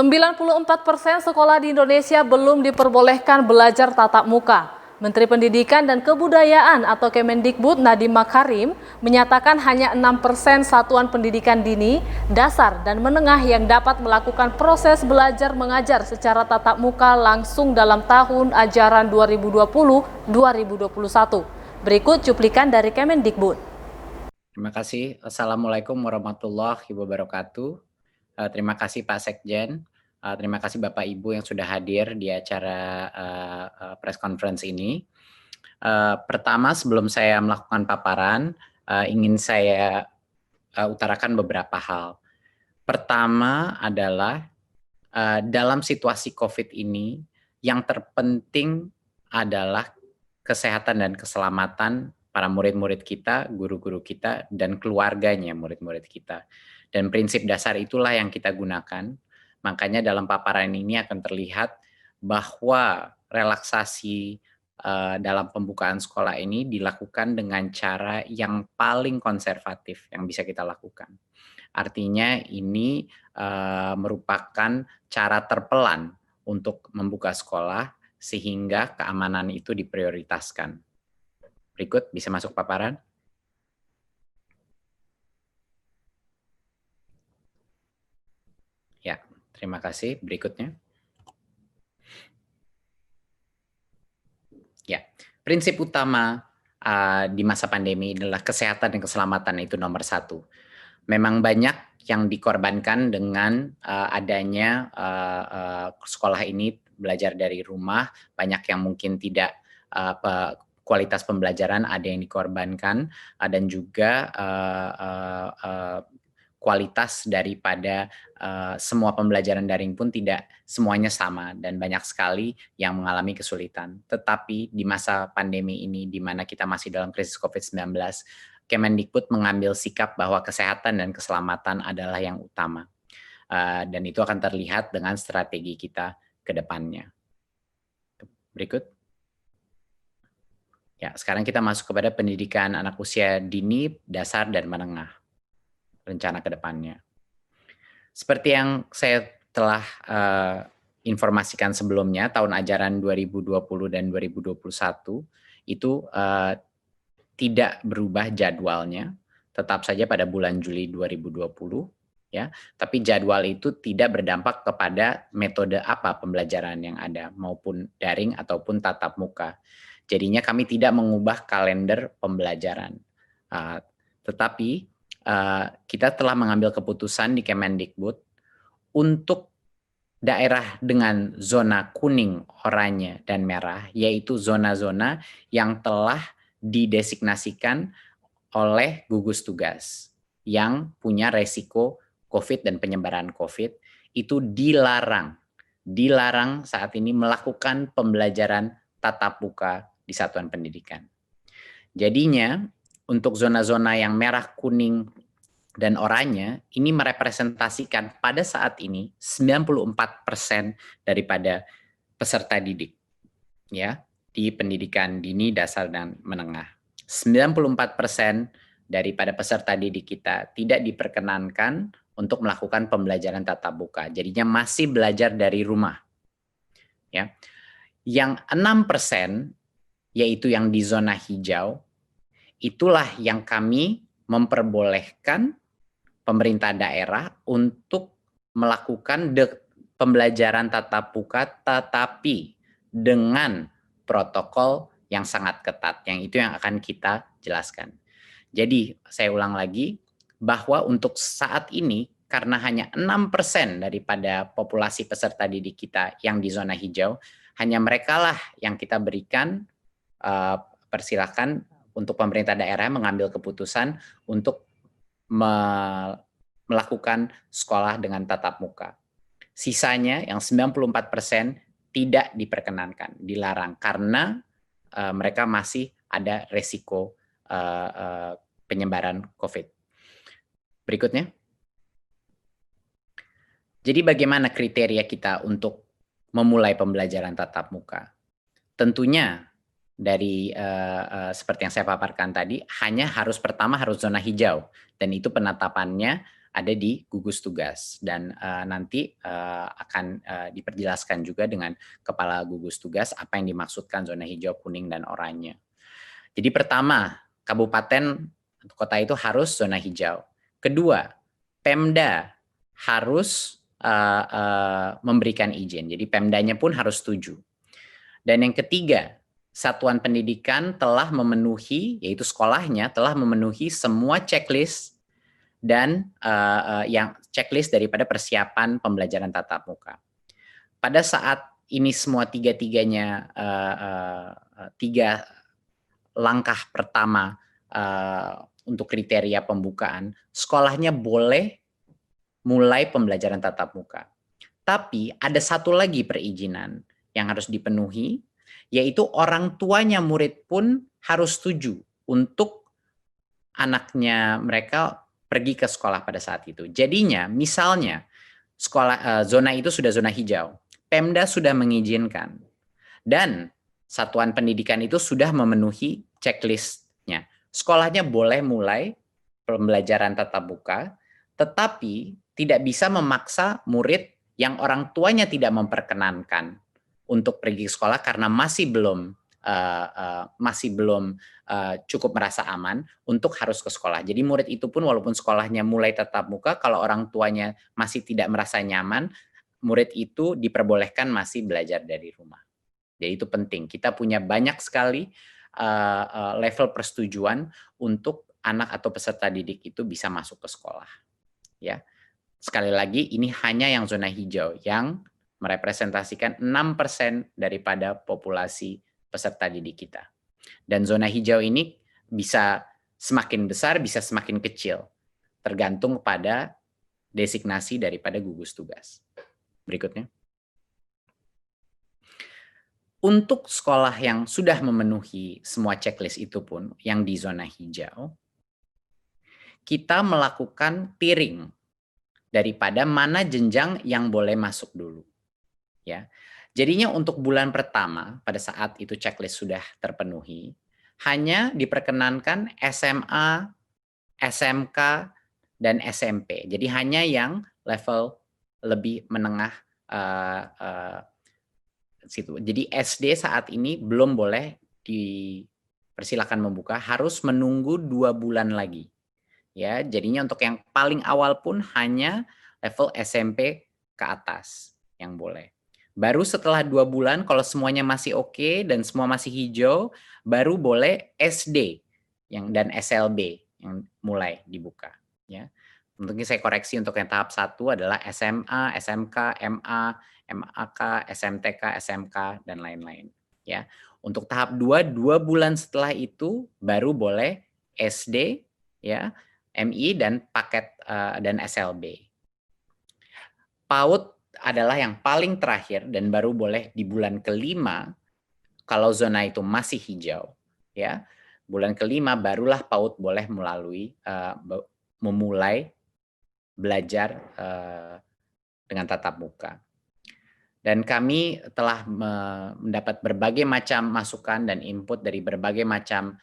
94% sekolah di Indonesia belum diperbolehkan belajar tatap muka. Menteri Pendidikan dan Kebudayaan atau Kemendikbud Nadiem Makarim menyatakan hanya 6% satuan pendidikan dini, dasar, dan menengah yang dapat melakukan proses belajar mengajar secara tatap muka langsung dalam tahun ajaran 2020-2021. Berikut cuplikan dari Kemendikbud. Terima kasih. Assalamualaikum warahmatullahi wabarakatuh. Terima kasih Pak Sekjen. Terima kasih Bapak Ibu yang sudah hadir di acara press conference ini. Pertama, sebelum saya melakukan paparan, ingin saya utarakan beberapa hal. Pertama adalah dalam situasi COVID ini, yang terpenting adalah kesehatan dan keselamatan para murid-murid kita, guru-guru kita, dan keluarganya murid-murid kita. Dan prinsip dasar itulah yang kita gunakan. Makanya dalam paparan ini akan terlihat bahwa relaksasi dalam pembukaan sekolah ini dilakukan dengan cara yang paling konservatif yang bisa kita lakukan. Artinya ini merupakan cara terpelan untuk membuka sekolah sehingga keamanan itu diprioritaskan. Berikut bisa masuk paparan. Ya, terima kasih. Berikutnya. Ya, prinsip utama di masa pandemi adalah kesehatan dan keselamatan itu nomor satu. Memang banyak yang dikorbankan dengan adanya sekolah ini belajar dari rumah, banyak yang mungkin tidak kualitas pembelajaran ada yang dikorbankan, dan juga kualitas daripada semua pembelajaran daring pun tidak semuanya sama dan banyak sekali yang mengalami kesulitan. Tetapi di masa pandemi ini, di mana kita masih dalam krisis COVID-19, Kemendikbud mengambil sikap bahwa kesehatan dan keselamatan adalah yang utama. Dan itu akan terlihat dengan strategi kita ke depannya. Berikut. Ya, sekarang kita masuk kepada pendidikan anak usia dini, dasar, dan menengah. Rencana ke depannya. Seperti yang saya telah informasikan sebelumnya, tahun ajaran 2020 dan 2021 itu tidak berubah jadwalnya, tetap saja pada bulan Juli 2020, ya. Tapi jadwal itu tidak berdampak kepada metode apa pembelajaran yang ada, maupun daring ataupun tatap muka. Jadinya kami tidak mengubah kalender pembelajaran, tetapi kita telah mengambil keputusan di Kemendikbud untuk daerah dengan zona kuning, oranye, dan merah, yaitu zona-zona yang telah didesignasikan oleh gugus tugas yang punya resiko COVID dan penyebaran COVID, itu dilarang saat ini melakukan pembelajaran tatap muka di satuan pendidikan. Jadinya untuk zona-zona yang merah, kuning, dan oranye ini merepresentasikan pada saat ini 94% daripada peserta didik, ya, di pendidikan dini, dasar, dan menengah. 94% daripada peserta didik kita tidak diperkenankan untuk melakukan pembelajaran tatap muka. Jadinya masih belajar dari rumah. Ya. Yang 6% yaitu yang di zona hijau, itulah yang kami memperbolehkan pemerintah daerah untuk melakukan pembelajaran tatap muka tetapi dengan protokol yang sangat ketat, yang itu yang akan kita jelaskan. Jadi saya ulang lagi bahwa untuk saat ini karena hanya 6% daripada populasi peserta didik kita yang di zona hijau, hanya merekalah yang kita berikan persilakan untuk pemerintah daerah mengambil keputusan untuk melakukan sekolah dengan tatap muka. Sisanya yang 94% tidak diperkenankan, dilarang karena mereka masih ada resiko penyebaran COVID. Berikutnya. Jadi bagaimana kriteria kita untuk memulai pembelajaran tatap muka? Tentunya dari seperti yang saya paparkan tadi, hanya pertama harus zona hijau, dan itu penetapannya ada di gugus tugas dan nanti akan diperjelaskan juga dengan kepala gugus tugas apa yang dimaksudkan zona hijau, kuning, dan oranye. Jadi pertama, kabupaten atau kota itu harus zona hijau. Kedua, Pemda harus memberikan izin. Jadi Pemdanya pun harus setuju. Dan yang ketiga, satuan pendidikan telah memenuhi, yaitu sekolahnya telah memenuhi semua checklist dan yang checklist daripada persiapan pembelajaran tatap muka. Pada saat ini semua tiga-tiganya tiga langkah pertama untuk kriteria pembukaan, sekolahnya boleh mulai pembelajaran tatap muka. Tapi ada satu lagi perizinan yang harus dipenuhi, yaitu orang tuanya murid pun harus setuju untuk anaknya mereka pergi ke sekolah pada saat itu. Jadinya, misalnya sekolah zona itu sudah zona hijau, Pemda sudah mengizinkan, dan satuan pendidikan itu sudah memenuhi checklist-nya. Sekolahnya boleh mulai pembelajaran tatap muka, tetapi tidak bisa memaksa murid yang orang tuanya tidak memperkenankan untuk pergi ke sekolah karena masih belum cukup merasa aman untuk harus ke sekolah. Jadi murid itu pun walaupun sekolahnya mulai tatap muka, kalau orang tuanya masih tidak merasa nyaman, murid itu diperbolehkan masih belajar dari rumah. Jadi itu penting. Kita punya banyak sekali level persetujuan untuk anak atau peserta didik itu bisa masuk ke sekolah. Ya, sekali lagi ini hanya yang zona hijau yang merepresentasikan 6% daripada populasi peserta didik kita. Dan zona hijau ini bisa semakin besar, bisa semakin kecil, tergantung pada designasi daripada gugus tugas. Berikutnya. Untuk sekolah yang sudah memenuhi semua checklist itu pun, yang di zona hijau, kita melakukan tiering daripada mana jenjang yang boleh masuk dulu. Ya. Jadinya untuk bulan pertama, pada saat itu checklist sudah terpenuhi, hanya diperkenankan SMA, SMK, dan SMP. Jadi hanya yang level lebih menengah situ. Jadi SD saat ini belum boleh dipersilakan membuka, harus menunggu 2 bulan lagi. Ya, jadinya untuk yang paling awal pun hanya level SMP ke atas yang boleh. Baru setelah 2 bulan kalau semuanya masih oke dan semua masih hijau, baru boleh SD dan SLB yang mulai dibuka. Ya. Mungkin saya koreksi untuk yang tahap 1 adalah SMA, SMK, MA, MAK, SMTK, SMK, dan lain-lain. Ya. Untuk tahap 2, 2 bulan setelah itu baru boleh SD, ya, MI, dan paket dan SLB. PAUD adalah yang paling terakhir dan baru boleh di bulan ke-5 kalau zona itu masih hijau, ya. Bulan ke-5 barulah PAUD boleh memulai belajar dengan tatap muka. Dan kami telah mendapat berbagai macam masukan dan input dari berbagai macam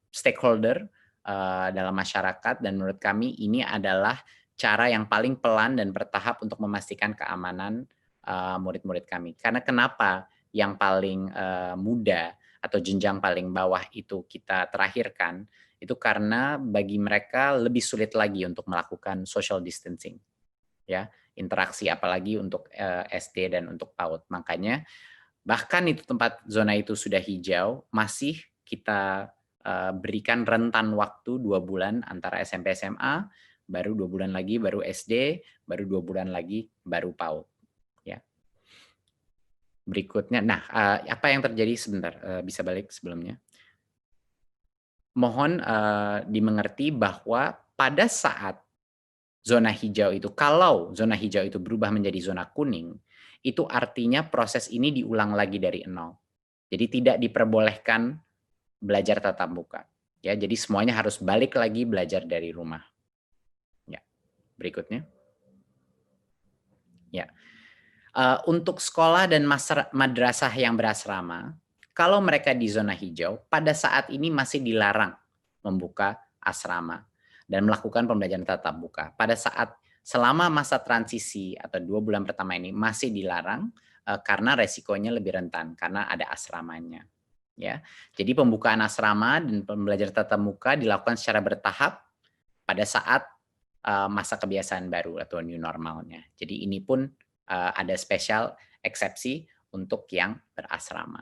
stakeholder dalam masyarakat, dan menurut kami ini adalah cara yang paling pelan dan bertahap untuk memastikan keamanan murid-murid kami. Karena kenapa yang paling muda atau jenjang paling bawah itu kita terakhirkan, itu karena bagi mereka lebih sulit lagi untuk melakukan social distancing, ya, interaksi, apalagi untuk SD dan untuk PAUD. Makanya bahkan itu tempat zona itu sudah hijau, masih kita berikan rentan waktu 2 bulan antara SMP SMA, baru 2 bulan lagi baru SD, baru 2 bulan lagi baru PAUD. Ya. Berikutnya, nah apa yang terjadi sebentar, bisa balik sebelumnya. Mohon dimengerti bahwa pada saat zona hijau itu, kalau zona hijau itu berubah menjadi zona kuning, itu artinya proses ini diulang lagi dari nol. Jadi tidak diperbolehkan belajar tatap muka. Ya, jadi semuanya harus balik lagi belajar dari rumah. Ya, berikutnya. Ya, untuk sekolah dan madrasah yang berasrama, kalau mereka di zona hijau, pada saat ini masih dilarang membuka asrama. dan melakukan pembelajaran tatap muka. Selama masa transisi atau 2 bulan pertama ini masih dilarang karena resikonya lebih rentan karena ada asramanya. Ya, jadi pembukaan asrama dan pembelajaran tatap muka dilakukan secara bertahap pada saat masa kebiasaan baru atau new normalnya. Jadi ini pun ada spesial eksepsi untuk yang berasrama.